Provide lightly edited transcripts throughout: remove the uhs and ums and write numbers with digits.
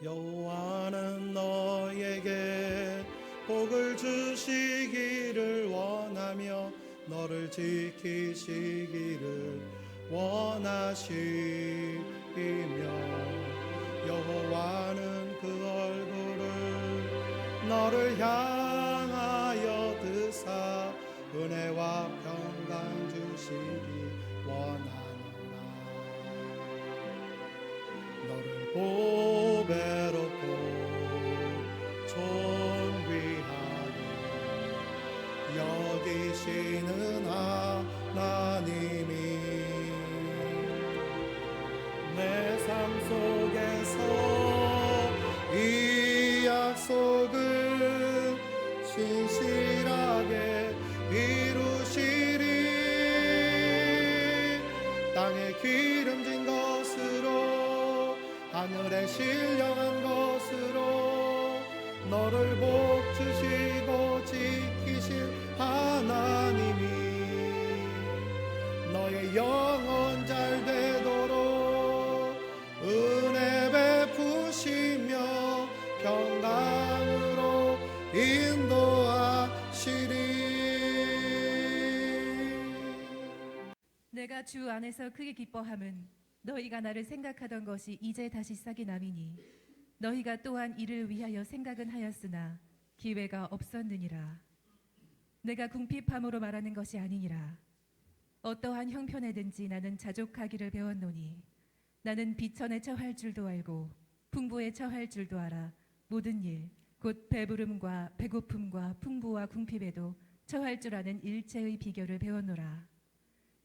여호와는 너에게 복을 주시기를 원하며 너를 지키시기를 원하시며 여호와는 그 얼굴을 너를 향하여 드사 은혜와 평강 주시기 원하노라. 너를 보배롭고 존귀하게 여기시는 하나님이 내 삶 속에서 이 약속을 신실하게 이루시리. 땅에 기름진 것으로 하늘에 신령한 것으로 너를 복주시고 지키실 하나님이 너의 영혼 잘 되도록 은혜 베푸시며 평강으로 인도하시리. 내가 주 안에서 크게 기뻐함은 너희가 나를 생각하던 것이 이제 다시 싹이 남이니 너희가 또한 이를 위하여 생각은 하였으나 기회가 없었느니라. 내가 궁핍함으로 말하는 것이 아니니라. 어떠한 형편에든지 나는 자족하기를 배웠노니 나는 비천에 처할 줄도 알고 풍부에 처할 줄도 알아 모든 일 곧 배부름과 배고픔과 풍부와 궁핍에도 처할 줄 아는 일체의 비결을 배웠노라.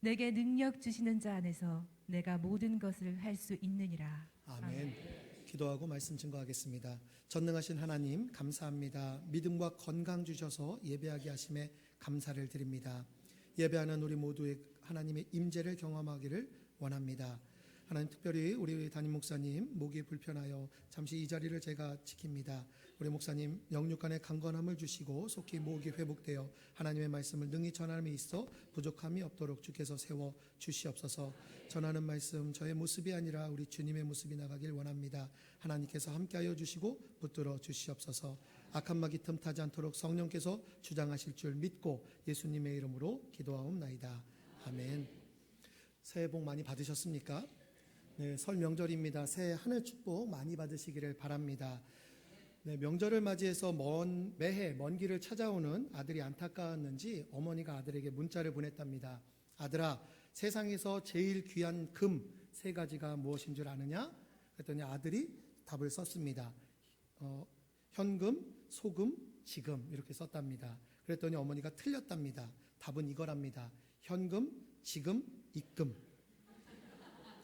내게 능력 주시는 자 안에서 내가 모든 것을 할 수 있느니라. 아멘. 기도하고 말씀 증거하겠습니다. 전능하신 하나님 감사합니다. 믿음과 건강 주셔서 예배하게 하심에 감사를 드립니다. 예배하는 우리 모두의 하나님의 임재를 경험하기를 원합니다. 하나님, 특별히 우리 담임 목사님 목이 불편하여 잠시 이 자리를 제가 지킵니다. 우리 목사님 영육간의 강건함을 주시고 속히 목이 회복되어 하나님의 말씀을 능히 전함에 있어 부족함이 없도록 주께서 세워 주시옵소서. 전하는 말씀 저의 모습이 아니라 우리 주님의 모습이 나가길 원합니다. 하나님께서 함께하여 주시고 붙들어 주시옵소서. 악한 마귀 틈타지 않도록 성령께서 주장하실 줄 믿고 예수님의 이름으로 기도하옵나이다. 아멘. 새해 복 많이 받으셨습니까? 네, 설 명절입니다. 새해 한 해 축복 많이 받으시기를 바랍니다. 네, 명절을 맞이해서 매해 먼 길을 찾아오는 아들이 안타까웠는지 어머니가 아들에게 문자를 보냈답니다. 아들아, 세상에서 제일 귀한 금 3가지가 무엇인 줄 아느냐? 그랬더니 아들이 답을 썼습니다. 현금, 소금, 지금 이렇게 썼답니다. 그랬더니 어머니가 틀렸답니다. 답은 이거랍니다. 현금, 지금, 입금.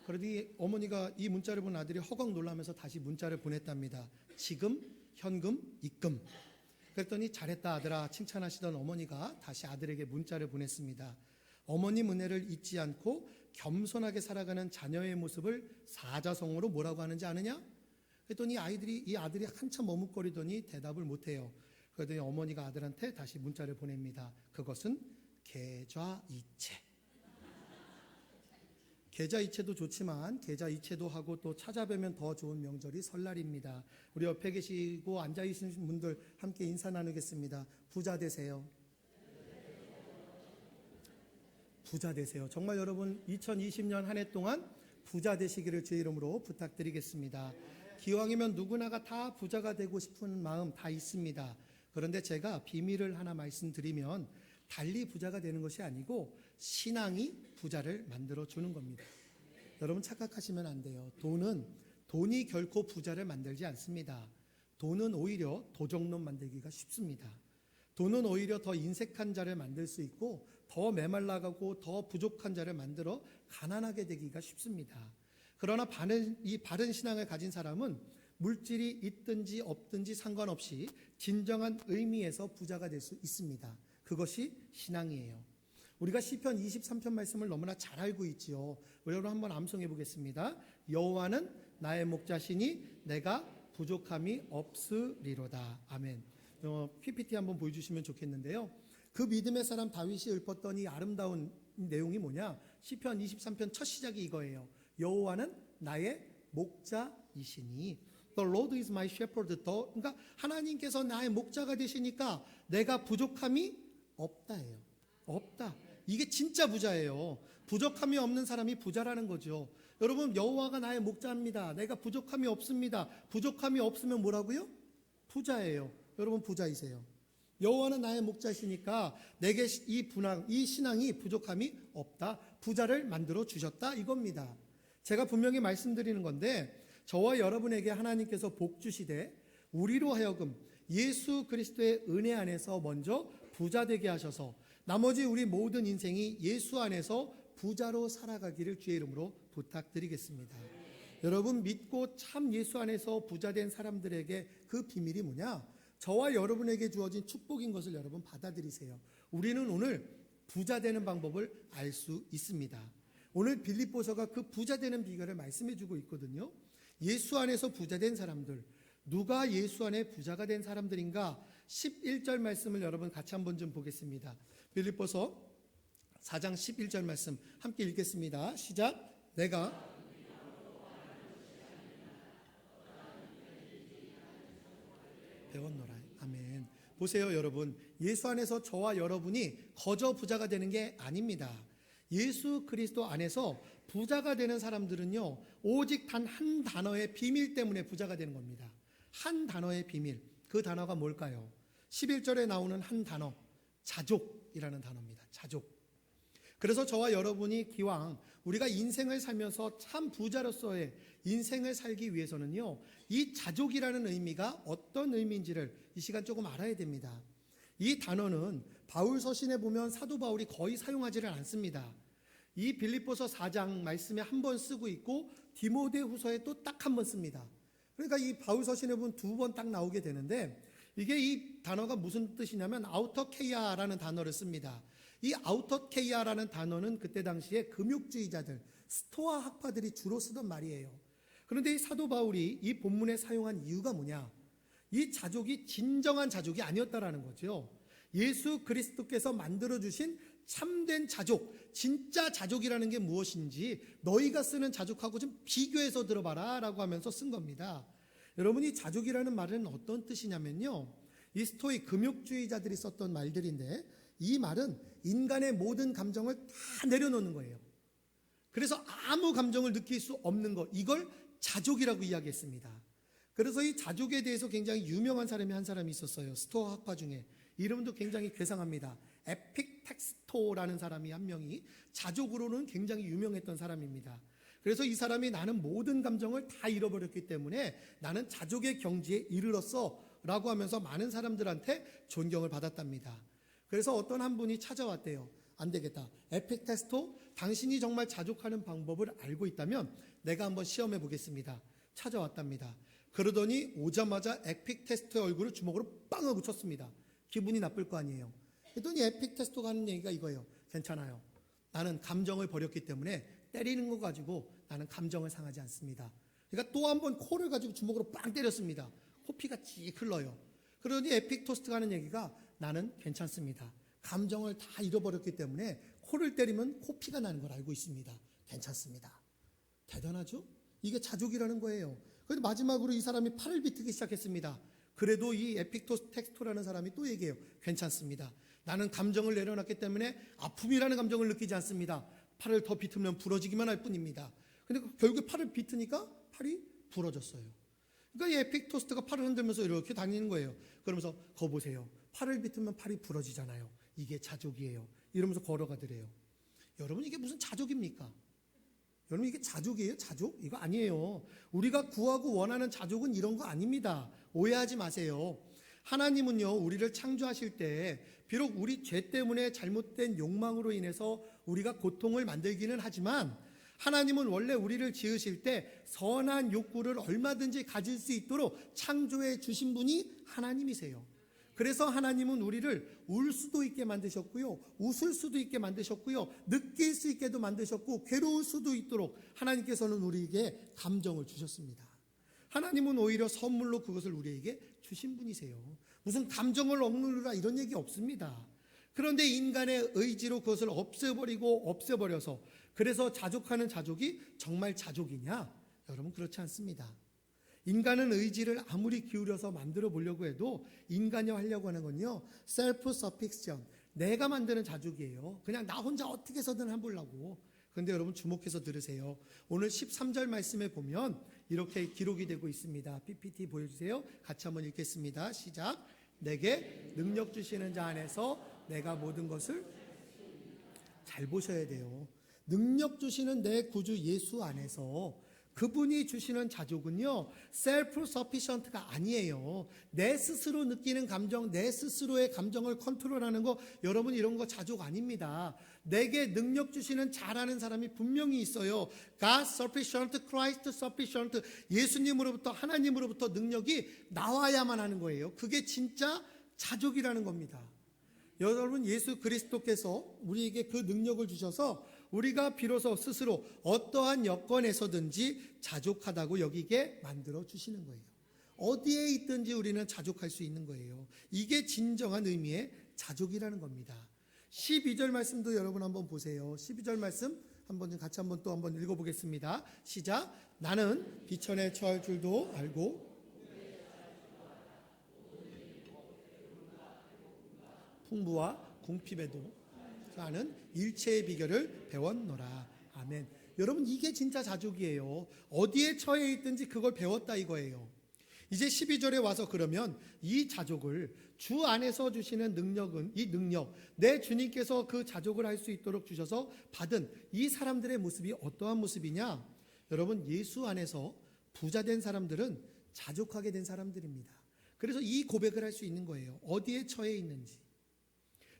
그러더니 어머니가 이 문자를 본 아들이 허걱 놀라면서 다시 문자를 보냈답니다. 지금, 현금, 입금. 그랬더니 잘했다 아들아 칭찬하시던 어머니가 다시 아들에게 문자를 보냈습니다. 어머님 은혜를 잊지 않고 겸손하게 살아가는 자녀의 모습을 사자성어로 뭐라고 하는지 아느냐? 그랬더니 이 아들이 한참 머뭇거리더니 대답을 못해요. 그러더니 어머니가 아들한테 다시 문자를 보냅니다. 그것은 계좌이체. 계좌이체도 좋지만 계좌이체도 하고 또 찾아뵈면 더 좋은 명절이 설날입니다. 우리 옆에 계시고 앉아있는 분들 함께 인사 나누겠습니다. 부자 되세요. 부자 되세요. 정말 여러분 2020년 한 해 동안 부자 되시기를 제 이름으로 부탁드리겠습니다. 기왕이면 누구나가 다 부자가 되고 싶은 마음 다 있습니다. 그런데 제가 비밀을 하나 말씀드리면 달리 부자가 되는 것이 아니고 신앙이 부자를 만들어 주는 겁니다. 여러분 착각하시면 안 돼요. 돈이 결코 부자를 만들지 않습니다. 돈은 오히려 도적놈 만들기가 쉽습니다. 돈은 오히려 더 인색한 자를 만들 수 있고 더 메말라가고 더 부족한 자를 만들어 가난하게 되기가 쉽습니다. 그러나 이 바른 신앙을 가진 사람은 물질이 있든지 없든지 상관없이 진정한 의미에서 부자가 될 수 있습니다. 그것이 신앙이에요. 우리가 시편 23편 말씀을 너무나 잘 알고 있지요. 여러분 한번 암송해 보겠습니다. 여호와는 나의 목자시니 내가 부족함이 없으리로다. 아멘. PPT 한번 보여주시면 좋겠는데요. 그 믿음의 사람 다윗이 읊었던 이 아름다운 내용이 뭐냐? 시편 23편 첫 시작이 이거예요. 여호와는 나의 목자이시니 The Lord is my shepherd. 그러니까 하나님께서 나의 목자가 되시니까 내가 부족함이 없다예요. 없다. 이게 진짜 부자예요. 부족함이 없는 사람이 부자라는 거죠. 여러분, 여호와가 나의 목자입니다. 내가 부족함이 없습니다. 부족함이 없으면 뭐라고요? 부자예요. 여러분, 부자이세요. 여호와는 나의 목자시니까 내게 이 신앙이 부족함이 없다. 부자를 만들어 주셨다 이겁니다. 제가 분명히 말씀드리는 건데, 저와 여러분에게 하나님께서 복 주시되 우리로 하여금 예수 그리스도의 은혜 안에서 먼저 부자 되게 하셔서 나머지 우리 모든 인생이 예수 안에서 부자로 살아가기를 주의 이름으로 부탁드리겠습니다. 여러분, 믿고 참 예수 안에서 부자된 사람들에게 그 비밀이 뭐냐? 저와 여러분에게 주어진 축복인 것을 여러분 받아들이세요. 우리는 오늘 부자 되는 방법을 알 수 있습니다. 오늘 빌립보서가 그 부자 되는 비결을 말씀해 주고 있거든요. 예수 안에서 부자 된 사람들, 누가 예수 안에 부자가 된 사람들인가? 11절 말씀을 여러분 같이 한번 좀 보겠습니다. 빌립보서 4장 11절 말씀 함께 읽겠습니다. 시작. 내가 배웠노라. 아멘. 보세요, 여러분. 예수 안에서 저와 여러분이 거저 부자가 되는 게 아닙니다. 예수 그리스도 안에서 부자가 되는 사람들은요, 오직 단 한 단어의 비밀 때문에 부자가 되는 겁니다. 한 단어의 비밀. 그 단어가 뭘까요? 11절에 나오는 한 단어, 자족이라는 단어입니다. 자족. 그래서 저와 여러분이 기왕 우리가 인생을 살면서 참 부자로서의 인생을 살기 위해서는요, 이 자족이라는 의미가 어떤 의미인지를 이 시간 조금 알아야 됩니다. 이 단어는 바울 서신에 보면 사도 바울이 거의 사용하지를 않습니다. 이 빌립보서 4장 말씀에 한 번 쓰고 있고 디모데후서에 또 딱 한 번 씁니다. 그러니까 이 바울 서신에 보면 두 번 딱 나오게 되는데, 이게 이 단어가 무슨 뜻이냐면 아우터케이아라는 단어를 씁니다. 이 아우터케이아라는 단어는 그때 당시에 금욕주의자들, 스토아 학파들이 주로 쓰던 말이에요. 그런데 이 사도 바울이 이 본문에 사용한 이유가 뭐냐? 이 자족이 진정한 자족이 아니었다라는 거죠. 예수 그리스도께서 만들어주신 참된 자족, 진짜 자족이라는 게 무엇인지 너희가 쓰는 자족하고 좀 비교해서 들어봐라 라고 하면서 쓴 겁니다. 여러분, 이 자족이라는 말은 어떤 뜻이냐면요, 이 스토이 금욕주의자들이 썼던 말들인데, 이 말은 인간의 모든 감정을 다 내려놓는 거예요. 그래서 아무 감정을 느낄 수 없는 것, 이걸 자족이라고 이야기했습니다. 그래서 이 자족에 대해서 굉장히 유명한 사람이 한 사람이 있었어요. 스토아 학파 중에. 이름도 굉장히 괴상합니다. 에픽텍스토라는 사람이 한 명이 자족으로는 굉장히 유명했던 사람입니다. 그래서 이 사람이 나는 모든 감정을 다 잃어버렸기 때문에 나는 자족의 경지에 이르렀어 라고 하면서 많은 사람들한테 존경을 받았답니다. 그래서 어떤 한 분이 찾아왔대요. 안 되겠다. 에픽테스토, 당신이 정말 자족하는 방법을 알고 있다면 내가 한번 시험해 보겠습니다. 찾아왔답니다. 그러더니 오자마자 에픽테스토의 얼굴을 주먹으로 빵 하고 쳤습니다. 기분이 나쁠 거 아니에요. 그랬더니 에픽테스토가 하는 얘기가 이거예요. 괜찮아요. 나는 감정을 버렸기 때문에 때리는 거 가지고 나는 감정을 상하지 않습니다. 그러니까 또 한 번 코를 가지고 주먹으로 빵 때렸습니다. 코피가 찌 흘러요. 그러더니 에픽토스트가 하는 얘기가 나는 괜찮습니다. 감정을 다 잃어버렸기 때문에 코를 때리면 코피가 나는 걸 알고 있습니다. 괜찮습니다. 대단하죠? 이게 자족이라는 거예요. 그런데 마지막으로 이 사람이 팔을 비트기 시작했습니다. 그래도 이 에픽토스텍스토라는 사람이 또 얘기해요. 괜찮습니다. 나는 감정을 내려놨기 때문에 아픔이라는 감정을 느끼지 않습니다. 팔을 더 비틀면 부러지기만 할 뿐입니다. 근데 결국 팔을 비트니까 팔이 부러졌어요. 그러니까 이 에픽토스트가 팔을 흔들면서 이렇게 다니는 거예요. 그러면서 거 보세요. 팔을 비틀면 팔이 부러지잖아요. 이게 자족이에요. 이러면서 걸어가더래요. 여러분, 이게 무슨 자족입니까? 여러분, 이게 자족이에요? 자족? 이거 아니에요. 우리가 구하고 원하는 자족은 이런 거 아닙니다. 오해하지 마세요. 하나님은요, 우리를 창조하실 때 비록 우리 죄 때문에 잘못된 욕망으로 인해서 우리가 고통을 만들기는 하지만, 하나님은 원래 우리를 지으실 때 선한 욕구를 얼마든지 가질 수 있도록 창조해 주신 분이 하나님이세요. 그래서 하나님은 우리를 울 수도 있게 만드셨고요, 웃을 수도 있게 만드셨고요, 느낄 수 있게도 만드셨고, 괴로울 수도 있도록 하나님께서는 우리에게 감정을 주셨습니다. 하나님은 오히려 선물로 그것을 우리에게 주신 분이세요. 무슨 감정을 억누르라 이런 얘기 없습니다. 그런데 인간의 의지로 그것을 없애버려서 그래서 자족하는 자족이 정말 자족이냐? 여러분, 그렇지 않습니다. 인간은 의지를 아무리 기울여서 만들어 보려고 해도 인간화하려고 하는 건요, 셀프 서픽션, 내가 만드는 자족이에요. 그냥 나 혼자 어떻게 해서든 해보려고. 그런데 여러분 주목해서 들으세요. 오늘 13절 말씀에 보면 이렇게 기록이 되고 있습니다. PPT 보여주세요. 같이 한번 읽겠습니다. 시작. 내게 능력 주시는 자 안에서 내가 모든 것을, 잘 보셔야 돼요. 능력 주시는 내 구주 예수 안에서 그분이 주시는 자족은요, 셀프 서피션트가 아니에요. 내 스스로 느끼는 감정, 내 스스로의 감정을 컨트롤하는 거, 여러분 이런 거 자족 아닙니다. 내게 능력 주시는 자라는 사람이 분명히 있어요. God sufficient, Christ sufficient. 예수님으로부터, 하나님으로부터 능력이 나와야만 하는 거예요. 그게 진짜 자족이라는 겁니다. 여러분, 예수 그리스도께서 우리에게 그 능력을 주셔서 우리가 비로소 스스로 어떠한 여건에서든지 자족하다고 여기게 만들어 주시는 거예요. 어디에 있든지 우리는 자족할 수 있는 거예요. 이게 진정한 의미의 자족이라는 겁니다. 12절 말씀도 여러분 한번 보세요. 12절 말씀 한번 같이 한번 또 한번 읽어보겠습니다. 시작. 나는 비천에 처할 줄도 알고 풍부와 궁핍에도 나는 일체의 비결을 배웠노라. 아멘. 여러분 이게 진짜 자족이에요. 어디에 처해 있든지 그걸 배웠다 이거예요. 이제 12절에 와서 그러면 이 자족을 주 안에서 주시는 능력은, 이 능력, 내 주님께서 그 자족을 할 수 있도록 주셔서 받은 이 사람들의 모습이 어떠한 모습이냐? 여러분 예수 안에서 부자 된 사람들은 자족하게 된 사람들입니다. 그래서 이 고백을 할 수 있는 거예요. 어디에 처해 있는지.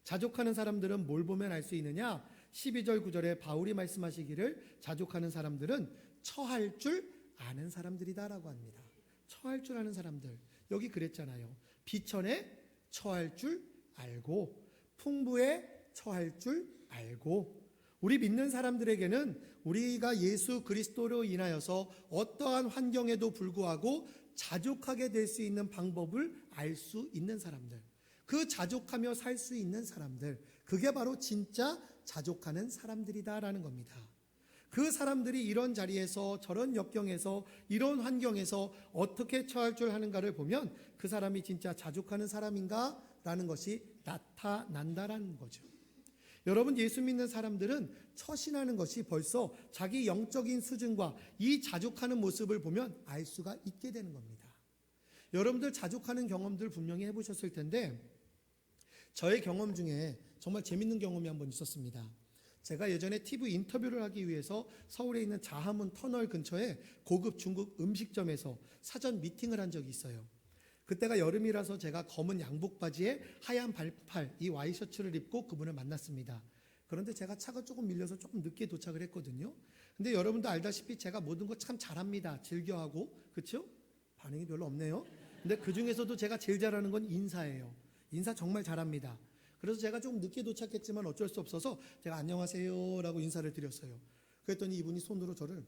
자족하는 사람들은 뭘 보면 알 수 있느냐? 12절 9절에 바울이 말씀하시기를 자족하는 사람들은 처할 줄 아는 사람들이다라고 합니다. 처할 줄 아는 사람들. 여기 그랬잖아요. 비천에 처할 줄 알고 풍부에 처할 줄 알고. 우리 믿는 사람들에게는 우리가 예수 그리스도로 인하여서 어떠한 환경에도 불구하고 자족하게 될 수 있는 방법을 알 수 있는 사람들, 그 자족하며 살 수 있는 사람들, 그게 바로 진짜 자족하는 사람들이다라는 겁니다. 그 사람들이 이런 자리에서, 저런 역경에서, 이런 환경에서 어떻게 처할 줄 하는가를 보면 그 사람이 진짜 자족하는 사람인가라는 것이 나타난다라는 거죠. 여러분 예수 믿는 사람들은 처신하는 것이 벌써 자기 영적인 수준과 이 자족하는 모습을 보면 알 수가 있게 되는 겁니다. 여러분들 자족하는 경험들 분명히 해보셨을 텐데 저의 경험 중에 정말 재밌는 경험이 한번 있었습니다. 제가 예전에 TV 인터뷰를 하기 위해서 서울에 있는 자하문 터널 근처에 고급 중국 음식점에서 사전 미팅을 한 적이 있어요. 그때가 여름이라서 제가 검은 양복 바지에 하얀 반팔, 이 와이셔츠를 입고 그분을 만났습니다. 그런데 제가 차가 조금 밀려서 조금 늦게 도착을 했거든요. 근데 여러분도 알다시피 제가 모든 거 참 잘합니다. 즐겨하고, 그렇죠? 반응이 별로 없네요. 근데 그 중에서도 제가 제일 잘하는 건 인사예요. 인사 정말 잘합니다. 그래서 제가 좀 늦게 도착했지만 어쩔 수 없어서 제가 안녕하세요 라고 인사를 드렸어요. 그랬더니 이분이 손으로 저를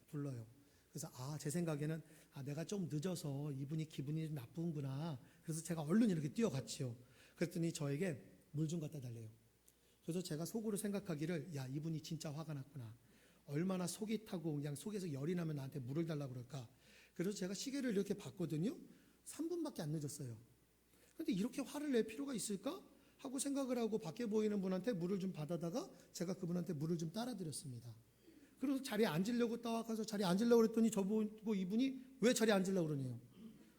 불러요. 그래서 제 생각에는 내가 좀 늦어서 이분이 기분이 좀 나쁜구나. 그래서 제가 얼른 이렇게 뛰어갔지요. 그랬더니 저에게 물 좀 갖다 달래요. 그래서 제가 속으로 생각하기를 이분이 진짜 화가 났구나. 얼마나 속이 타고 그냥 속에서 열이 나면 나한테 물을 달라고 그럴까. 그래서 제가 시계를 이렇게 봤거든요. 3분밖에 안 늦었어요. 그런데 이렇게 화를 낼 필요가 있을까? 하고 생각을 하고 밖에 보이는 분한테 물을 좀 받아다가 제가 그분한테 물을 좀 따라 드렸습니다. 그래서 자리에 앉으려고 따라가서 자리에 앉으려고 그랬더니 저보고 이분이 왜 자리에 앉으려고 그러네요.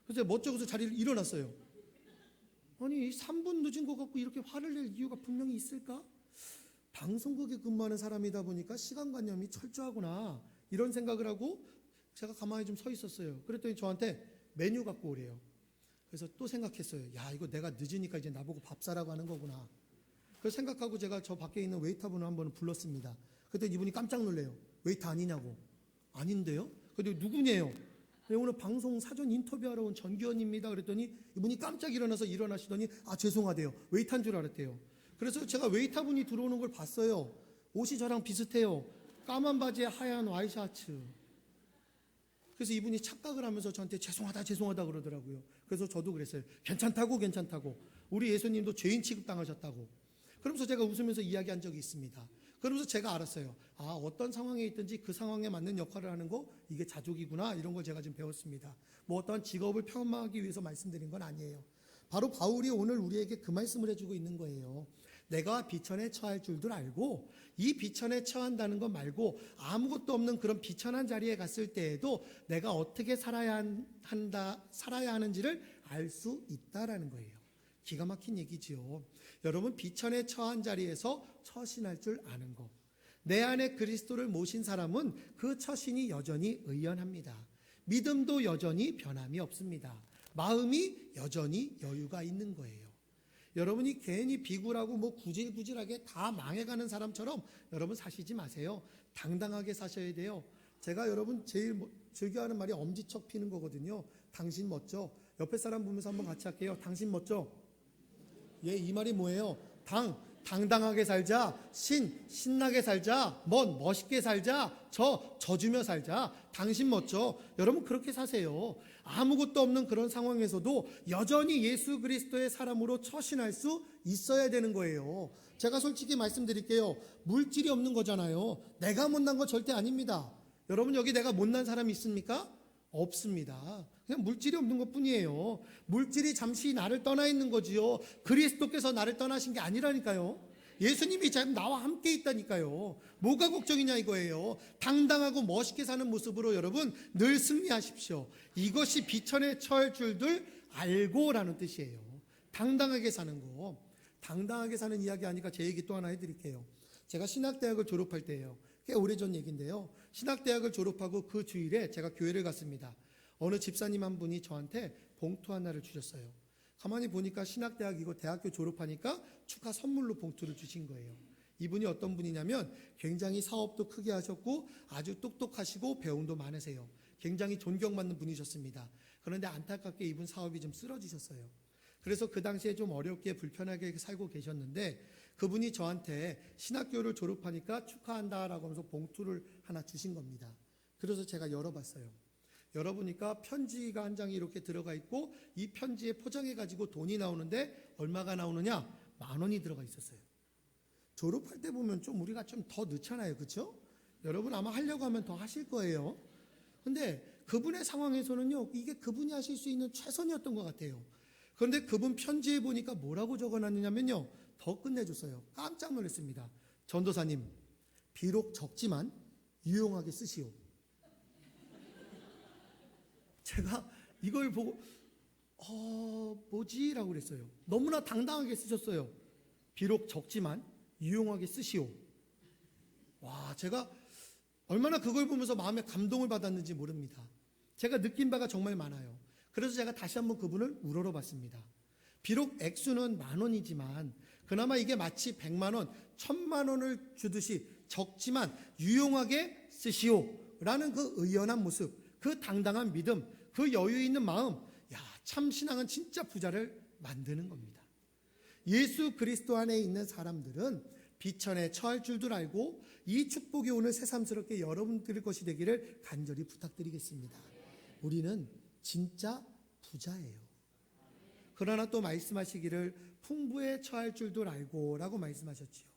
그래서 멋쩍어서 자리를 일어났어요. 아니 3분 늦은 것 같고 이렇게 화를 낼 이유가 분명히 있을까? 방송국에 근무하는 사람이다 보니까 시간관념이 철저하구나 이런 생각을 하고 제가 가만히 좀 서 있었어요. 그랬더니 저한테 메뉴 갖고 오래요. 그래서 또 생각했어요. 이거 내가 늦으니까 이제 나보고 밥 사라고 하는 거구나. 그래서 생각하고 제가 저 밖에 있는 웨이터분을 한번 불렀습니다. 그때 이분이 깜짝 놀래요. 웨이터 아니냐고. 아닌데요? 근데 누구냐요? 오늘 방송 사전 인터뷰하러 온 전기현입니다. 그랬더니 이분이 깜짝 일어나시더니 죄송하대요. 웨이터인 줄 알았대요. 그래서 제가 웨이터분이 들어오는 걸 봤어요. 옷이 저랑 비슷해요. 까만 바지에 하얀 와이셔츠. 그래서 이분이 착각을 하면서 저한테 죄송하다 그러더라고요. 그래서 저도 그랬어요. 괜찮다고. 우리 예수님도 죄인 취급당하셨다고. 그러면서 제가 웃으면서 이야기한 적이 있습니다. 그러면서 제가 알았어요. 어떤 상황에 있든지 그 상황에 맞는 역할을 하는 거, 이게 자족이구나, 이런 걸 제가 지금 배웠습니다. 뭐 어떤 직업을 폄하하기 위해서 말씀드린 건 아니에요. 바로 바울이 오늘 우리에게 그 말씀을 해주고 있는 거예요. 내가 비천에 처할 줄들 알고, 이 비천에 처한다는 것 말고 아무것도 없는 그런 비천한 자리에 갔을 때에도 내가 어떻게 살아야 하는지를 알 수 있다라는 거예요. 기가 막힌 얘기지요. 여러분, 비천에 처한 자리에서 처신할 줄 아는 것. 내 안에 그리스도를 모신 사람은 그 처신이 여전히 의연합니다. 믿음도 여전히 변함이 없습니다. 마음이 여전히 여유가 있는 거예요. 여러분이 괜히 비굴하고 뭐 구질구질하게 다 망해가는 사람처럼 여러분 사시지 마세요. 당당하게 사셔야 돼요. 제가 여러분 제일 즐겨하는 말이 엄지척 피는 거거든요. 당신 멋져. 옆에 사람 보면서 한번 같이 할게요. 당신 멋져. 이 말이 뭐예요? 당당하게 살자. 신나게 살자. 멋있게 살자. 져주며 살자. 당신 멋져. 여러분 그렇게 사세요. 아무것도 없는 그런 상황에서도 여전히 예수 그리스도의 사람으로 처신할 수 있어야 되는 거예요. 제가 솔직히 말씀드릴게요. 물질이 없는 거잖아요. 내가 못난 거 절대 아닙니다. 여러분 여기 내가 못난 사람이 있습니까? 없습니다. 그냥 물질이 없는 것 뿐이에요. 물질이 잠시 나를 떠나 있는 거지요. 그리스도께서 나를 떠나신 게 아니라니까요. 예수님이 지금 나와 함께 있다니까요. 뭐가 걱정이냐 이거예요. 당당하고 멋있게 사는 모습으로 여러분 늘 승리하십시오. 이것이 비천에 처할 줄들 알고라는 뜻이에요. 당당하게 사는 거. 당당하게 사는 이야기 하니까 제 얘기 또 하나 해드릴게요. 제가 신학대학을 졸업할 때예요. 꽤 오래전 얘기인데요. 신학대학을 졸업하고 그 주일에 제가 교회를 갔습니다. 어느 집사님 한 분이 저한테 봉투 하나를 주셨어요. 가만히 보니까 신학대학이고 대학교 졸업하니까 축하 선물로 봉투를 주신 거예요. 이분이 어떤 분이냐면 굉장히 사업도 크게 하셨고 아주 똑똑하시고 배움도 많으세요. 굉장히 존경받는 분이셨습니다. 그런데 안타깝게 이분 사업이 좀 쓰러지셨어요. 그래서 그 당시에 좀 어렵게 불편하게 살고 계셨는데 그분이 저한테 신학교를 졸업하니까 축하한다라고 하면서 봉투를 하나 주신 겁니다. 그래서 제가 열어봤어요. 열어보니까 편지가 한 장이 이렇게 들어가 있고 이 편지에 포장해가지고 돈이 나오는데 얼마가 나오느냐? 10,000원이 들어가 있었어요. 졸업할 때 보면 좀 우리가 좀 더 넣잖아요. 그렇죠? 여러분 아마 하려고 하면 더 하실 거예요. 근데 그분의 상황에서는요, 이게 그분이 하실 수 있는 최선이었던 것 같아요. 그런데 그분 편지에 보니까 뭐라고 적어놨느냐면요, 더 끝내줬어요. 깜짝 놀랐습니다. 전도사님, 비록 적지만 유용하게 쓰시오. 제가 이걸 보고 뭐지? 라고 그랬어요. 너무나 당당하게 쓰셨어요. 비록 적지만 유용하게 쓰시오. 와, 제가 얼마나 그걸 보면서 마음에 감동을 받았는지 모릅니다. 제가 느낀 바가 정말 많아요. 그래서 제가 다시 한번 그분을 우러러봤습니다. 비록 액수는 10,000원이지만 그나마 이게 마치 100만 원, 1000만 원을 주듯이 적지만 유용하게 쓰시오 라는 그 의연한 모습, 그 당당한 믿음, 그 여유 있는 마음, 참 신앙은 진짜 부자를 만드는 겁니다. 예수 그리스도 안에 있는 사람들은 비천에 처할 줄도 알고 이 축복이 오늘 새삼스럽게 여러분들 것이 되기를 간절히 부탁드리겠습니다. 우리는 진짜 부자예요. 그러나 또 말씀하시기를 풍부에 처할 줄도 알고 라고 말씀하셨지요.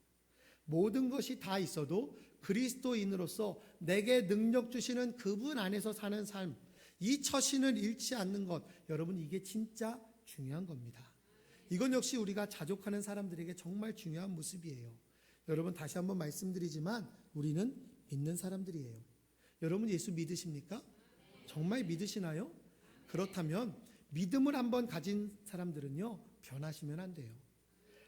모든 것이 다 있어도 그리스도인으로서 내게 능력 주시는 그분 안에서 사는 삶, 이 처신을 잃지 않는 것, 여러분 이게 진짜 중요한 겁니다. 이건 역시 우리가 자족하는 사람들에게 정말 중요한 모습이에요. 여러분 다시 한번 말씀드리지만 우리는 믿는 사람들이에요. 여러분 예수 믿으십니까? 정말 믿으시나요? 그렇다면 믿음을 한번 가진 사람들은요, 변하시면 안 돼요.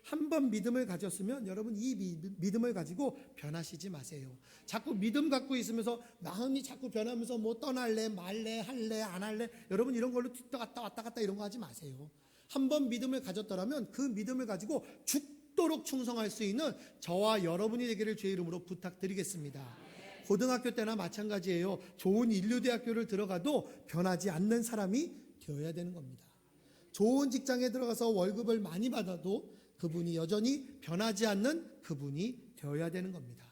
한번 믿음을 가졌으면 여러분 이 믿음을 가지고 변하시지 마세요. 자꾸 믿음 갖고 있으면서 마음이 자꾸 변하면서 뭐 떠날래 말래 할래 안 할래, 여러분 이런 걸로 왔다 갔다 이런 거 하지 마세요. 한번 믿음을 가졌더라면 그 믿음을 가지고 죽도록 충성할 수 있는 저와 여러분이 되기를 주의 이름으로 부탁드리겠습니다. 고등학교 때나 마찬가지예요. 좋은 인류대학교를 들어가도 변하지 않는 사람이 되어야 되는 겁니다. 좋은 직장에 들어가서 월급을 많이 받아도 그분이 여전히 변하지 않는 그분이 되어야 되는 겁니다.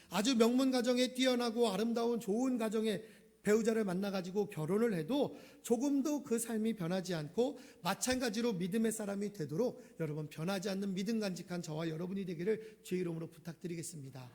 아주 명문 가정에 뛰어나고 아름다운 좋은 가정에 배우자를 만나가지고 결혼을 해도 조금도 그 삶이 변하지 않고 마찬가지로 믿음의 사람이 되도록 여러분 변하지 않는 믿음 간직한 저와 여러분이 되기를 주의 이름으로 부탁드리겠습니다.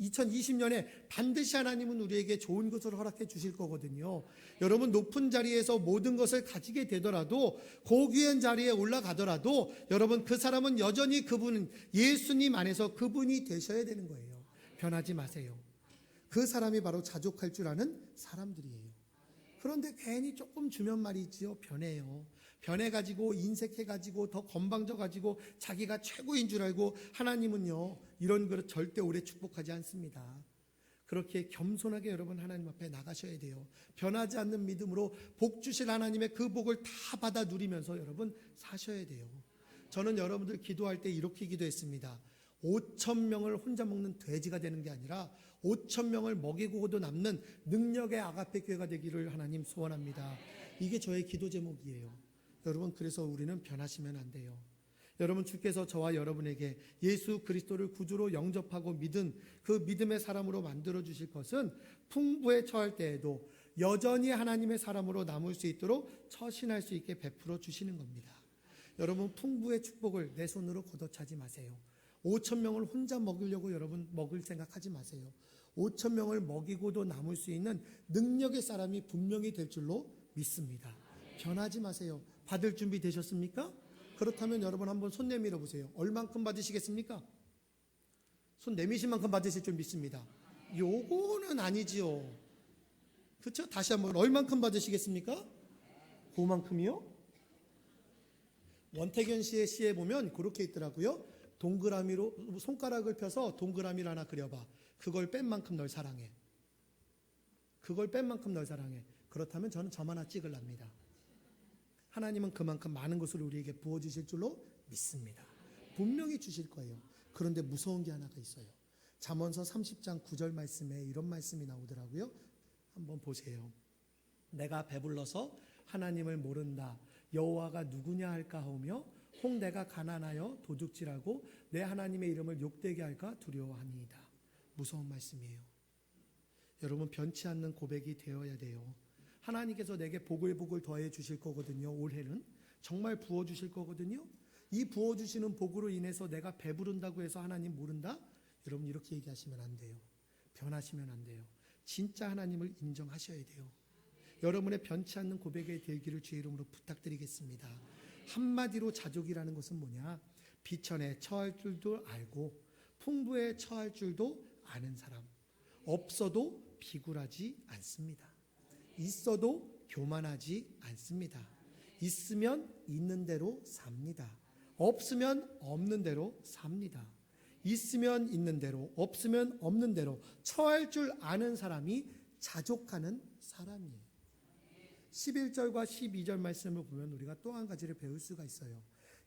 2020년에 반드시 하나님은 우리에게 좋은 것을 허락해 주실 거거든요. 여러분 높은 자리에서 모든 것을 가지게 되더라도 고귀한 자리에 올라가더라도 여러분 그 사람은 여전히 그분은 예수님 안에서 그분이 되셔야 되는 거예요. 변하지 마세요. 그 사람이 바로 자족할 줄 아는 사람들이에요. 그런데 괜히 조금 주면 말이지요, 변해요. 변해가지고 인색해가지고 더 건방져가지고 자기가 최고인 줄 알고 하나님은요 이런 것 절대 오래 축복하지 않습니다. 그렇게 겸손하게 여러분 하나님 앞에 나가셔야 돼요. 변하지 않는 믿음으로 복 주실 하나님의 그 복을 다 받아 누리면서 여러분 사셔야 돼요. 저는 여러분들 기도할 때 이렇게 기도했습니다. 5,000명을 혼자 먹는 돼지가 되는 게 아니라 5,000명을 먹이고도 남는 능력의 아가페 교회가 되기를 하나님 소원합니다. 이게 저의 기도 제목이에요. 여러분 그래서 우리는 변하시면 안 돼요. 여러분 주께서 저와 여러분에게 예수 그리스도를 구주로 영접하고 믿은 그 믿음의 사람으로 만들어 주실 것은 풍부에 처할 때에도 여전히 하나님의 사람으로 남을 수 있도록 처신할 수 있게 베풀어 주시는 겁니다. 여러분 풍부의 축복을 내 손으로 걷어차지 마세요. 5,000명을 혼자 먹으려고 여러분 먹을 생각하지 마세요. 5,000명을 먹이고도 남을 수 있는 능력의 사람이 분명히 될 줄로 믿습니다. 변하지 마세요. 받을 준비 되셨습니까? 그렇다면 여러분 한번 손 내밀어 보세요. 얼만큼 받으시겠습니까? 손 내미신 만큼 받으실 줄 믿습니다. 요거는 아니지요. 그렇죠? 다시 한번 얼만큼 받으시겠습니까? 그만큼이요? 원태견 씨의 시에 보면 그렇게 있더라고요. 동그라미로 손가락을 펴서 동그라미를 하나 그려봐. 그걸 뺀 만큼 널 사랑해. 그걸 뺀 만큼 널 사랑해. 그렇다면 저는 점 하나 찍으랍니다. 하나님은 그만큼 많은 것을 우리에게 부어주실 줄로 믿습니다. 분명히 주실 거예요. 그런데 무서운 게 하나가 있어요. 잠언서 30장 9절 말씀에 이런 말씀이 나오더라고요. 한번 보세요. 내가 배불러서 하나님을 모른다. 여호와가 누구냐 할까 하며 혹 내가 가난하여 도둑질하고 내 하나님의 이름을 욕되게 할까 두려워하니이다. 무서운 말씀이에요. 여러분 변치 않는 고백이 되어야 돼요. 하나님께서 내게 복을 더해 주실 거거든요. 올해는 정말 부어 주실 거거든요. 이 부어 주시는 복으로 인해서 내가 배부른다고 해서 하나님 모른다? 여러분 이렇게 얘기하시면 안 돼요. 변하시면 안 돼요. 진짜 하나님을 인정하셔야 돼요. 여러분의 변치 않는 고백에 되기를 주의 이름으로 부탁드리겠습니다. 한마디로 자족이라는 것은 뭐냐? 비천에 처할 줄도 알고 풍부에 처할 줄도 아는 사람. 없어도 비굴하지 않습니다. 있어도 교만하지 않습니다. 있으면 있는 대로 삽니다. 없으면 없는 대로 삽니다. 있으면 있는 대로, 없으면 없는 대로 처할 줄 아는 사람이 자족하는 사람이에요. 11절과 12절 말씀을 보면 우리가 또 한 가지를 배울 수가 있어요.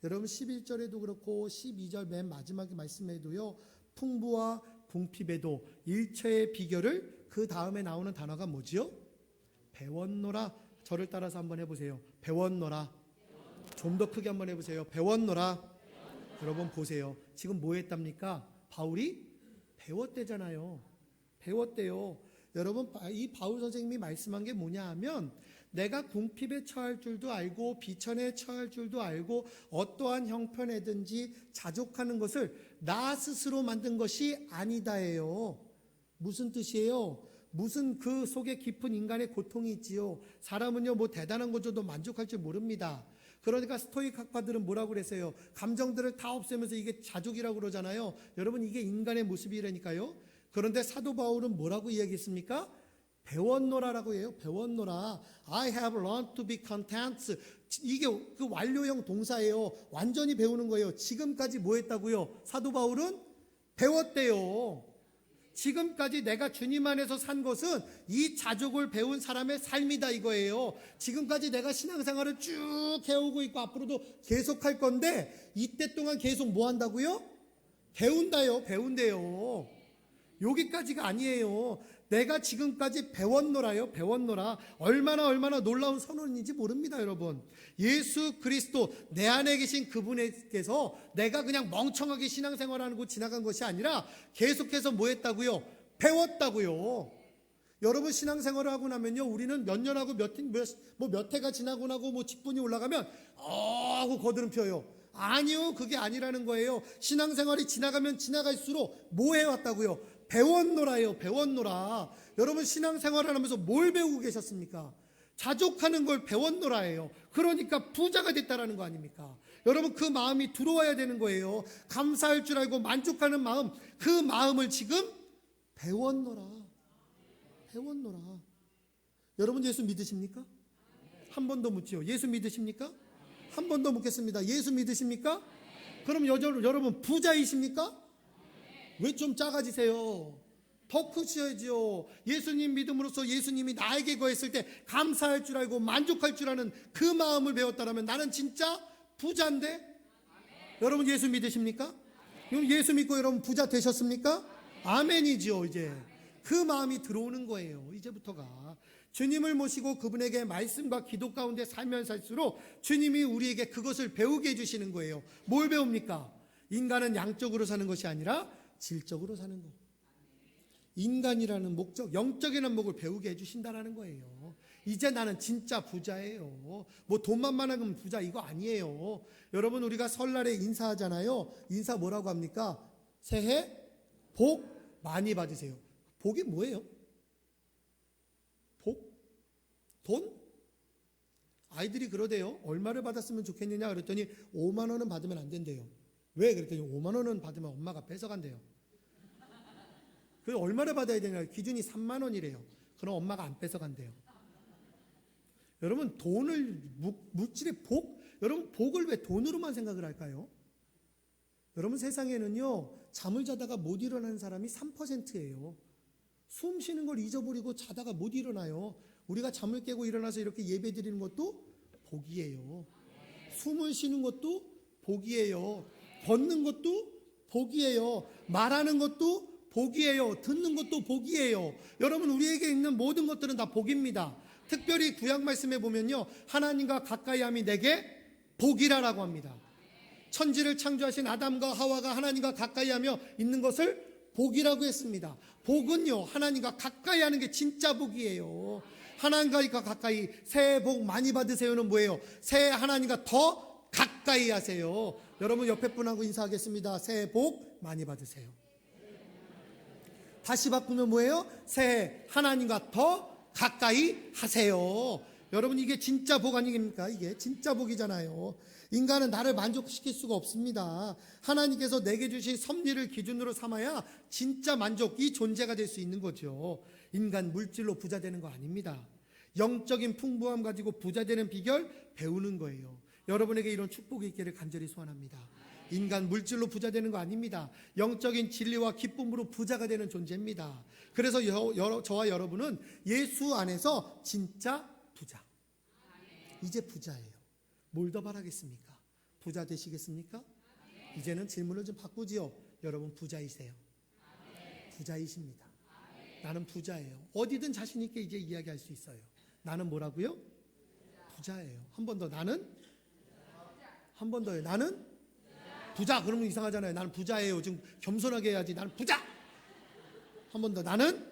여러분 11절에도 그렇고 12절 맨 마지막 말씀에도요. 풍부와 궁핍에도 일체의 비결을 그 다음에 나오는 단어가 뭐지요? 배웠노라. 저를 따라서 한번 해보세요. 배웠노라. 좀 더 크게 한번 해보세요. 배웠노라. 여러분 보세요. 지금 뭐 했답니까? 바울이 배웠대잖아요. 배웠대요. 여러분 이 바울 선생님이 말씀한 게 뭐냐 하면 내가 궁핍에 처할 줄도 알고 비천에 처할 줄도 알고 어떠한 형편에든지 자족하는 것을 나 스스로 만든 것이 아니다예요. 무슨 뜻이에요? 무슨 그 속에 깊은 인간의 고통이 있지요. 사람은요 뭐 대단한 것 줘도 만족할 줄 모릅니다. 그러니까 스토익 학파들은 뭐라고 그랬어요? 감정들을 다 없애면서 이게 자족이라고 그러잖아요. 여러분 이게 인간의 모습이라니까요. 그런데 사도 바울은 뭐라고 이야기했습니까? 배웠노라라고 해요. 배웠노라. I have learned to be content. 이게 그 완료형 동사예요. 완전히 배우는 거예요. 지금까지 뭐 했다고요? 사도 바울은 배웠대요. 지금까지 내가 주님 안에서 산 것은 이 자족을 배운 사람의 삶이다 이거예요. 지금까지 내가 신앙생활을 쭉 해오고 있고 앞으로도 계속할 건데 이때 동안 계속 뭐 한다고요? 배운다요. 배운대요. 여기까지가 아니에요. 내가 지금까지 배웠노라요. 배웠노라. 얼마나 놀라운 선언인지 모릅니다, 여러분. 예수 그리스도 내 안에 계신 그분께서 내가 그냥 멍청하게 신앙생활하고 지나간 것이 아니라 계속해서 뭐 했다고요? 배웠다고요. 여러분 신앙생활을 하고 나면요, 우리는 몇 년하고 몇 해가 지나고 나고 뭐 직분이 올라가면 하고 거드름 펴요. 아니요, 그게 아니라는 거예요. 신앙생활이 지나가면 지나갈수록 뭐 해왔다고요? 배웠노라예요. 배웠노라. 여러분 신앙생활을 하면서 뭘 배우고 계셨습니까? 자족하는 걸 배웠노라예요. 그러니까 부자가 됐다라는 거 아닙니까? 여러분 그 마음이 들어와야 되는 거예요. 감사할 줄 알고 만족하는 마음, 그 마음을 지금 배웠노라. 배웠노라. 여러분 예수 믿으십니까? 한 번 더 묻지요. 예수 믿으십니까? 한 번 더 묻겠습니다. 예수 믿으십니까? 그럼 여러분 부자이십니까? 왜 좀 작아지세요? 더 크셔야죠. 예수님 믿음으로써 예수님이 나에게 거했을 때 감사할 줄 알고 만족할 줄 아는 그 마음을 배웠다라면 나는 진짜 부자인데? 여러분 예수 믿으십니까? 그럼 예수 믿고 여러분 부자 되셨습니까? 아멘이죠. 이제 그 마음이 들어오는 거예요. 이제부터가 주님을 모시고 그분에게 말씀과 기도 가운데 살면 살수록 주님이 우리에게 그것을 배우게 해주시는 거예요. 뭘 배웁니까? 인간은 양적으로 사는 것이 아니라 질적으로 사는 것. 인간이라는 목적, 영적인 안목을 배우게 해주신다는 거예요. 이제 나는 진짜 부자예요. 뭐 돈만 많으면 부자 이거 아니에요. 여러분 우리가 설날에 인사하잖아요. 인사 뭐라고 합니까? 새해 복 많이 받으세요. 복이 뭐예요? 복? 돈? 아이들이 그러대요. 얼마를 받았으면 좋겠느냐 그랬더니 5만 원은 받으면 안 된대요. 왜? 그랬더니 5만 원은 받으면 엄마가 뺏어간대요. 그 얼마를 받아야 되냐? 기준이 3만 원이래요. 그럼 엄마가 안 뺏어간대요. 여러분 돈을 물질의 복? 여러분 복을 왜 돈으로만 생각을 할까요? 여러분 세상에는요 잠을 자다가 못 일어나는 사람이 3%예요. 숨 쉬는 걸 잊어버리고 자다가 못 일어나요. 우리가 잠을 깨고 일어나서 이렇게 예배 드리는 것도 복이에요. 숨을 쉬는 것도 복이에요. 걷는 것도 복이에요. 말하는 것도 복이에요. 듣는 것도 복이에요. 여러분 우리에게 있는 모든 것들은 다 복입니다. 특별히 구약 말씀에 보면요 하나님과 가까이함이 내게 복이라라고 합니다. 천지를 창조하신 아담과 하와가 하나님과 가까이하며 있는 것을 복이라고 했습니다. 복은요 하나님과 가까이 하는 게 진짜 복이에요. 하나님과 가까이 새해 복 많이 받으세요는 뭐예요? 새해 하나님과 더 가까이 하세요. 여러분 옆에 분하고 인사하겠습니다. 새해 복 많이 받으세요. 다시 바꾸면 뭐예요? 새해 하나님과 더 가까이 하세요. 여러분 이게 진짜 복 아니겠습니까? 이게 진짜 복이잖아요. 인간은 나를 만족시킬 수가 없습니다. 하나님께서 내게 주신 섭리를 기준으로 삼아야 진짜 만족, 이 존재가 될 수 있는 거죠. 인간 물질로 부자 되는 거 아닙니다. 영적인 풍부함 가지고 부자 되는 비결 배우는 거예요. 여러분에게 이런 축복이 있기를 간절히 소원합니다. 인간 물질로 부자 되는 거 아닙니다. 영적인 진리와 기쁨으로 부자가 되는 존재입니다. 그래서 저와 여러분은 예수 안에서 진짜 부자. 이제 부자예요. 뭘 더 바라겠습니까? 부자 되시겠습니까? 이제는 질문을 좀 바꾸지요. 여러분 부자이세요? 부자이십니다. 나는 부자예요. 어디든 자신 있게 이제 이야기할 수 있어요. 나는 뭐라고요? 부자예요. 한 번 더. 나는? 한 번 더요. 나는? 부자. 그러면 이상하잖아요. 나는 부자예요. 좀 겸손하게 해야지. 나는 부자. 한 번 더. 나는?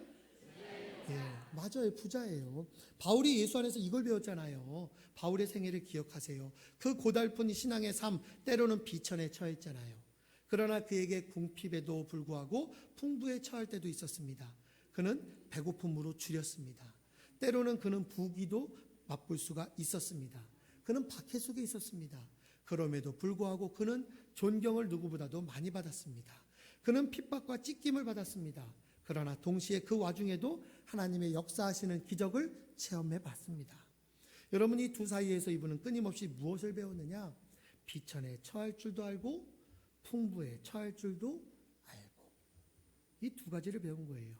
예, 맞아요. 부자예요. 바울이 예수 안에서 이걸 배웠잖아요. 바울의 생애를 기억하세요. 그 고달픈 신앙의 삶, 때로는 비천에 처했잖아요. 그러나 그에게 궁핍에도 불구하고 풍부에 처할 때도 있었습니다. 그는 배고픔으로 줄였습니다. 때로는 그는 부귀도 맛볼 수가 있었습니다. 그는 박해 속에 있었습니다. 그럼에도 불구하고 그는 존경을 누구보다도 많이 받았습니다. 그는 핍박과 찢김을 받았습니다. 그러나 동시에 그 와중에도 하나님의 역사하시는 기적을 체험해 봤습니다. 여러분 이 두 사이에서 이분은 끊임없이 무엇을 배웠느냐? 비천에 처할 줄도 알고 풍부에 처할 줄도 알고 이 두 가지를 배운 거예요.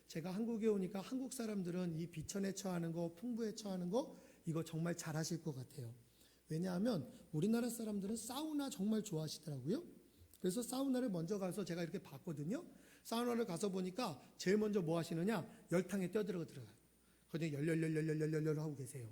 제가 한국에 오니까 한국 사람들은 이 비천에 처하는 거, 풍부에 처하는 거 이거 정말 잘하실 것 같아요. 왜냐하면 우리나라 사람들은 사우나 정말 좋아하시더라고요. 그래서 사우나를 먼저 가서 제가 이렇게 봤거든요. 사우나를 가서 보니까 제일 먼저 뭐 하시느냐? 열탕에 뛰어들어가요. 그런데 열열열열열열열 하고 계세요.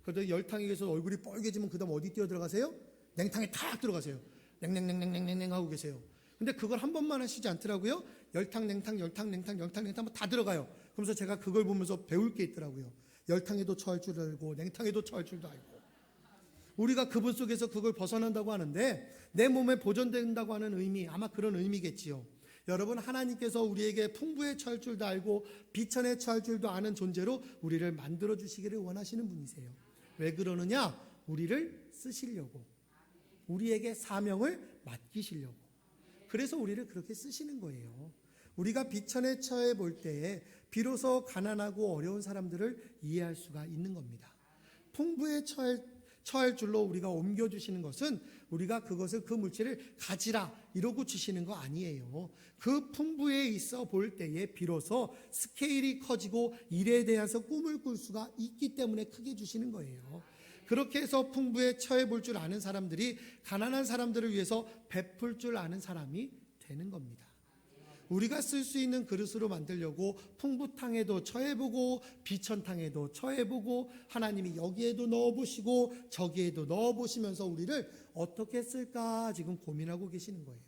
그런데 열탕에 계서 얼굴이 뻘개지면 그 다음 어디 뛰어들어가세요? 냉탕에 탁 들어가세요. 냉냉냉냉냉냉 하고 계세요. 근데 그걸 한 번만 하시지 않더라고요. 열탕 냉탕 열탕 냉탕 열탕 냉탕 다 들어가요. 그러면서 제가 그걸 보면서 배울 게 있더라고요. 열탕에도 처할 줄 알고 냉탕에도 처할 줄도 알고. 우리가 그분 속에서 그걸 벗어난다고 하는데 내 몸에 보존된다고 하는 의미, 아마 그런 의미겠지요. 여러분, 하나님께서 우리에게 풍부에 처할 줄도 알고 비천에 처할 줄도 아는 존재로 우리를 만들어 주시기를 원하시는 분이세요. 왜 그러느냐? 우리를 쓰시려고, 우리에게 사명을 맡기시려고. 그래서 우리를 그렇게 쓰시는 거예요. 우리가 비천에 처해 볼 때에 비로소 가난하고 어려운 사람들을 이해할 수가 있는 겁니다. 풍부에 처할 줄로 우리가 옮겨주시는 것은 우리가 그것을, 그 물질을 가지라 이러고 주시는 거 아니에요. 그 풍부에 있어 볼 때에 비로소 스케일이 커지고 일에 대해서 꿈을 꿀 수가 있기 때문에 크게 주시는 거예요. 그렇게 해서 풍부에 처해 볼 줄 아는 사람들이 가난한 사람들을 위해서 베풀 줄 아는 사람이 되는 겁니다. 우리가 쓸 수 있는 그릇으로 만들려고 풍부탕에도 처해보고 비천탕에도 처해보고 하나님이 여기에도 넣어보시고 저기에도 넣어보시면서 우리를 어떻게 쓸까 지금 고민하고 계시는 거예요.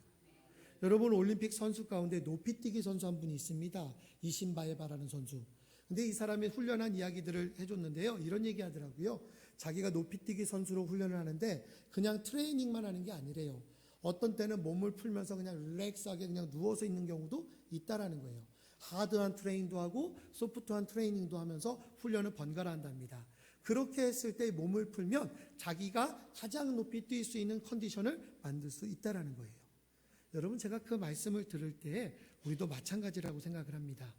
여러분, 올림픽 선수 가운데 높이뛰기 선수 한 분이 있습니다. 이신바에바라는 선수. 근데 이 사람이 훈련한 이야기들을 해줬는데요, 이런 얘기 하더라고요. 자기가 높이뛰기 선수로 훈련을 하는데 그냥 트레이닝만 하는 게 아니래요. 어떤 때는 몸을 풀면서 그냥 릴렉스하게 그냥 누워서 있는 경우도 있다라는 거예요. 하드한 트레이닝도 하고 소프트한 트레이닝도 하면서 훈련을 번갈아 한답니다. 그렇게 했을 때 몸을 풀면 자기가 가장 높이 뛸 수 있는 컨디션을 만들 수 있다라는 거예요. 여러분, 제가 그 말씀을 들을 때 우리도 마찬가지라고 생각을 합니다.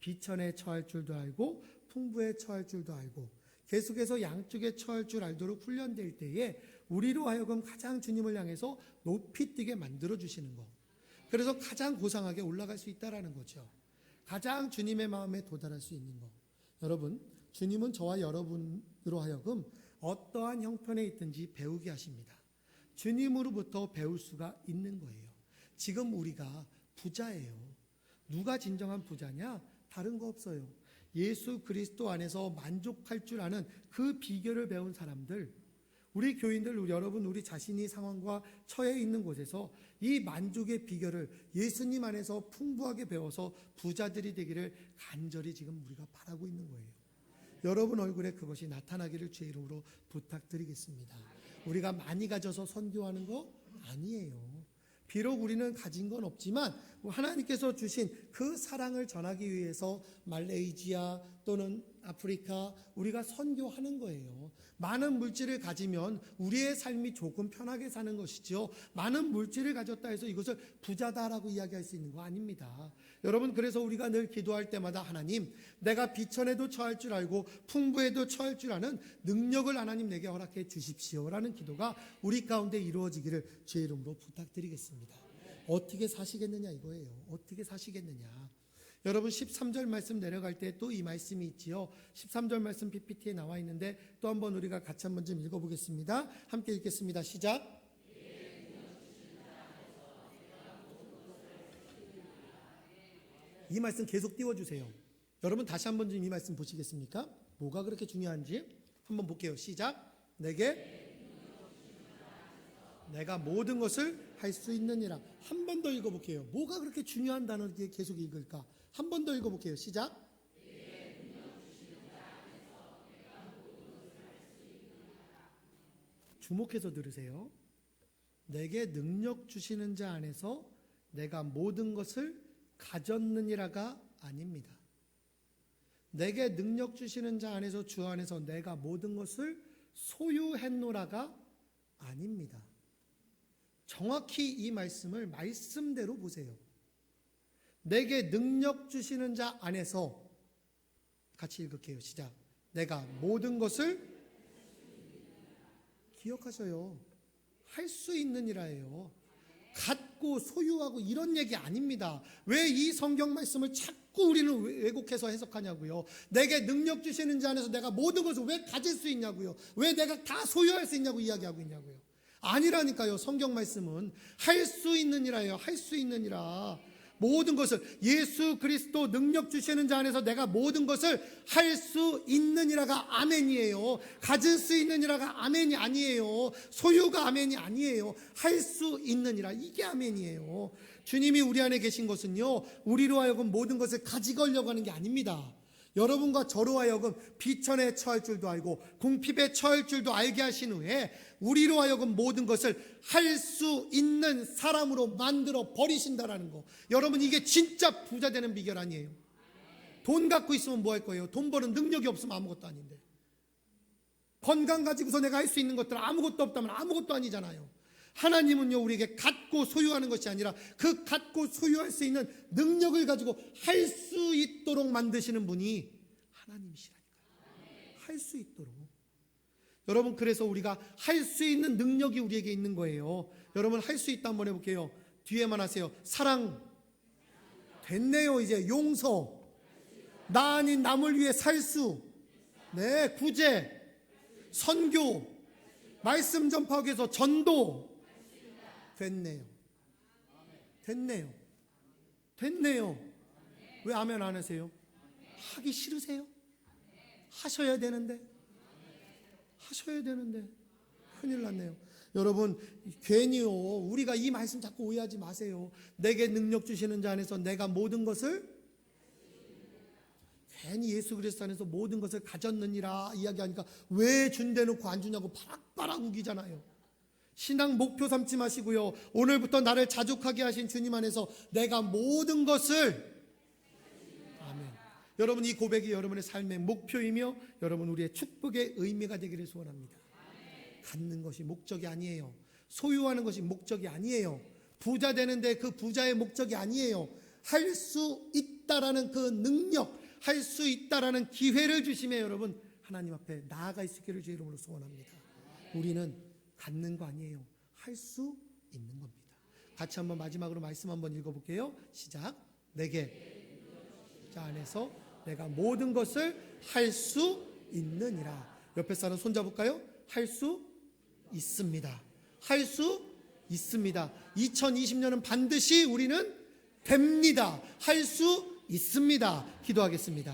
비천에 처할 줄도 알고 풍부에 처할 줄도 알고 계속해서 양쪽에 처할 줄 알도록 훈련될 때에 우리로 하여금 가장 주님을 향해서 높이 뛰게 만들어 주시는 거. 그래서 가장 고상하게 올라갈 수 있다라는 거죠. 가장 주님의 마음에 도달할 수 있는 거. 여러분, 주님은 저와 여러분으로 하여금 어떠한 형편에 있든지 배우게 하십니다. 주님으로부터 배울 수가 있는 거예요. 지금 우리가 부자예요. 누가 진정한 부자냐? 다른 거 없어요. 예수 그리스도 안에서 만족할 줄 아는 그 비결을 배운 사람들, 우리 교인들, 여러분, 우리 자신이 상황과 처해 있는 곳에서 이 만족의 비결을 예수님 안에서 풍부하게 배워서 부자들이 되기를 간절히 지금 우리가 바라고 있는 거예요. 여러분 얼굴에 그것이 나타나기를 주의 이름으로 부탁드리겠습니다. 우리가 많이 가져서 선교하는 거 아니에요. 비록 우리는 가진 건 없지만 하나님께서 주신 그 사랑을 전하기 위해서 말레이시아 또는 아프리카 우리가 선교하는 거예요. 많은 물질을 가지면 우리의 삶이 조금 편하게 사는 것이죠. 많은 물질을 가졌다 해서 이것을 부자다라고 이야기할 수 있는 거 아닙니다. 여러분, 그래서 우리가 늘 기도할 때마다 하나님, 내가 비천에도 처할 줄 알고 풍부에도 처할 줄 아는 능력을 하나님 내게 허락해 주십시오라는 기도가 우리 가운데 이루어지기를 주의 이름으로 부탁드리겠습니다. 어떻게 사시겠느냐 이거예요. 어떻게 사시겠느냐. 여러분, 13절 말씀 내려갈 때 또 이 말씀이 있지요. 13절 말씀 PPT에 나와 있는데 또 한번 우리가 같이 한번 좀 읽어보겠습니다. 함께 읽겠습니다. 시작. 이 말씀 계속 띄워주세요. 여러분, 다시 한번 좀 이 말씀 보시겠습니까? 뭐가 그렇게 중요한지 한번 볼게요. 시작. 내가 모든 것을 할 수 있느니라. 한 번 더 읽어볼게요. 뭐가 그렇게 중요한 단어를 계속 읽을까? 한 번 더 읽어볼게요. 시작. 주목해서 들으세요. 내게 능력 주시는 자 안에서 내가 모든 것을 가졌느니라가 아닙니다. 내게 능력 주시는 자 안에서, 주 안에서 내가 모든 것을 소유했노라가 아닙니다. 정확히 이 말씀을 말씀대로 보세요. 내게 능력 주시는 자 안에서, 같이 읽을게요. 시작. 내가 모든 것을 기억하셔요. 할 수 있느니라예요. 갖고 소유하고 이런 얘기 아닙니다. 왜 이 성경 말씀을 자꾸 우리는 왜곡해서 해석하냐고요. 내게 능력 주시는 자 안에서 내가 모든 것을 왜 가질 수 있냐고요. 왜 내가 다 소유할 수 있냐고 이야기하고 있냐고요. 아니라니까요. 성경 말씀은 할 수 있느니라예요. 할 수 있느니라. 모든 것을, 예수 그리스도 능력 주시는 자 안에서 내가 모든 것을 할 수 있느니라가 아멘이에요. 가질 수 있느니라가 아멘이 아니에요. 소유가 아멘이 아니에요. 할 수 있느니라, 이게 아멘이에요. 주님이 우리 안에 계신 것은요, 우리로 하여금 모든 것을 가지려고 하는 게 아닙니다. 여러분과 저로 하여금 비천에 처할 줄도 알고 궁핍에 처할 줄도 알게 하신 후에 우리로 하여금 모든 것을 할 수 있는 사람으로 만들어 버리신다라는 거. 여러분, 이게 진짜 부자 되는 비결 아니에요? 돈 갖고 있으면 뭐 할 거예요? 돈 버는 능력이 없으면 아무것도 아닌데. 건강 가지고서 내가 할 수 있는 것들 아무것도 없다면 아무것도 아니잖아요. 하나님은요, 우리에게 갖고 소유하는 것이 아니라 그 갖고 소유할 수 있는 능력을 가지고 할 수 있도록 만드시는 분이 하나님이시라니까요. 할 수 있도록. 여러분, 그래서 우리가 할 수 있는 능력이 우리에게 있는 거예요. 여러분, 할 수 있다 한번 해볼게요. 뒤에만 하세요. 사랑 됐네요. 이제 용서, 나 아닌 남을 위해 살수, 네, 구제, 선교, 말씀 전파하기 위해서 전도. 됐네요. 됐네요. 됐네요. 왜 아멘 안 하세요? 하기 싫으세요? 하셔야 되는데. 하셔야 되는데. 큰일 났네요. 여러분, 괜히요, 우리가 이 말씀 자꾸 오해하지 마세요. 내게 능력 주시는 자 안에서 내가 모든 것을, 괜히 예수 그리스도 안에서 모든 것을 가졌느니라 이야기하니까 왜 준대놓고 안 주냐고 바락바락 우기잖아요. 신앙 목표 삼지 마시고요, 오늘부터 나를 자족하게 하신 주님 안에서 내가 모든 것을, 아멘. 여러분, 이 고백이 여러분의 삶의 목표이며 여러분 우리의 축복의 의미가 되기를 소원합니다. 갖는 것이 목적이 아니에요. 소유하는 것이 목적이 아니에요. 부자 되는데 그 부자의 목적이 아니에요. 할 수 있다라는 그 능력, 할 수 있다라는 기회를 주시며 여러분 하나님 앞에 나아갈 수 있기를 주의 이름으로 소원합니다. 우리는 갖는 거 아니에요. 할 수 있는 겁니다. 같이 한번 마지막으로 말씀 한번 읽어볼게요. 시작. 내게 자 안에서 내가 모든 것을 할 수 있느니라. 옆에 사람 손잡을까요? 할 수 있습니다. 할 수 있습니다. 2020년은 반드시 우리는 됩니다. 할 수 있습니다. 기도하겠습니다.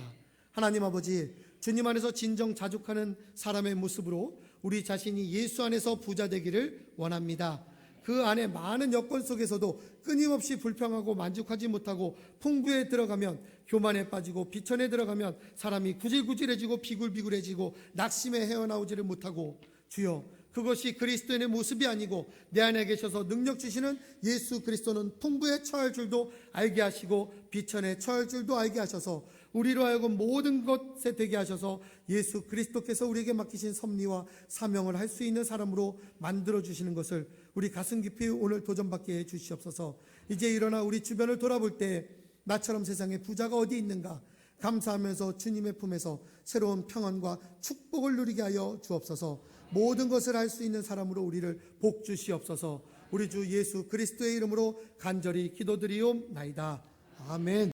하나님 아버지, 주님 안에서 진정 자족하는 사람의 모습으로 우리 자신이 예수 안에서 부자 되기를 원합니다. 그 안에 많은 여건 속에서도 끊임없이 불평하고 만족하지 못하고 풍부에 들어가면 교만에 빠지고 비천에 들어가면 사람이 구질구질해지고 비굴비굴해지고 낙심에 헤어나오지를 못하고, 주여, 그것이 그리스도인의 모습이 아니고 내 안에 계셔서 능력 주시는 예수 그리스도는 풍부에 처할 줄도 알게 하시고 비천에 처할 줄도 알게 하셔서 우리로 하여금 모든 것에 되게 하셔서 예수 그리스도께서 우리에게 맡기신 섭리와 사명을 할 수 있는 사람으로 만들어 주시는 것을 우리 가슴 깊이 오늘 도전받게 해 주시옵소서. 이제 일어나 우리 주변을 돌아볼 때 나처럼 세상에 부자가 어디 있는가 감사하면서 주님의 품에서 새로운 평안과 축복을 누리게 하여 주옵소서. 모든 것을 할 수 있는 사람으로 우리를 복 주시옵소서. 우리 주 예수 그리스도의 이름으로 간절히 기도드리옵나이다. 아멘.